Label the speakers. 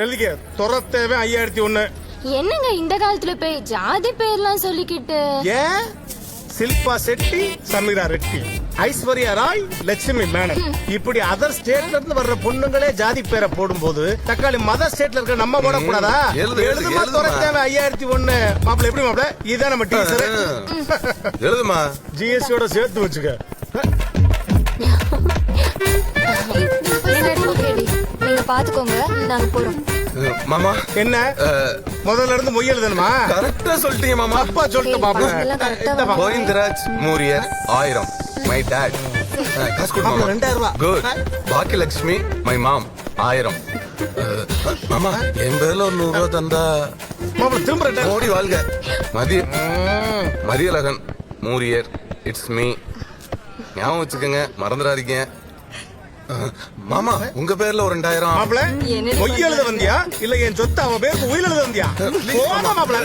Speaker 1: எழுதிக்க. துரத்தேவை 5001.
Speaker 2: என்னங்க இந்த காலத்துல போய் ஜாதி பேர்லாம் சொல்லிக்கிட்டு?
Speaker 1: ஏன்? சில்பா செட்டி, சமீரா ரெட்டி, ஐஸ்வர்யா ராய், லட்சுமி மேனன், இப்படி அதர் ஸ்டேட்ல இருந்து வர்ற பொண்ணுங்களே ஜாதி பேரை போடும்போது தக்காளி மதர் ஸ்டேட்ல இருக்க நம்ம போடக்கூடாதா? எழுதுமா துரத்தேவை 5001. மாப்பிள்ள எப்படி மாப்பிள்ள? இதுதான் நம்ம டீச்சர்.
Speaker 3: எழுதுமா.
Speaker 1: ஜிஎஸ்டியோட சேர்த்து வச்சுக்க.
Speaker 2: நீங்க பாத்துக்கோங்க, நாங்க போறோம்.
Speaker 3: மாமா
Speaker 1: என்ன முதல்ல இருந்து மொய் எழுதணுமா?
Speaker 3: கரெக்டா சொல்லிட்டீங்க மாமா.
Speaker 1: அப்பா சொல்லிட்டு மாப்பிள்ள.
Speaker 3: கோவிந்தராஜ் மூரியர் 1000. My dot. காசு கொடு மாமா.
Speaker 1: 2000
Speaker 3: குட். Baakiyalakshmi my mom 1000. மாமா என் பேர்ல ஒரு 100 ரூபா தந்தா
Speaker 1: மாப்பிள்ள திரும்ப
Speaker 3: ஓடி வாழ்க. மதியழகன் மூரியர் இட்ஸ் மீ. ஞாபகம் வச்சுக்கோங்க, மறந்துடாதீங்க. மாமா உங்க பேர்ல ஒரு 2000.
Speaker 1: மாப்பிள்ள மொய் எழுத வந்தியா இல்ல என் சொத்து அவன் பேருக்கு உயிர் எழுத வந்தியா? போமா மாப்பிள்ள.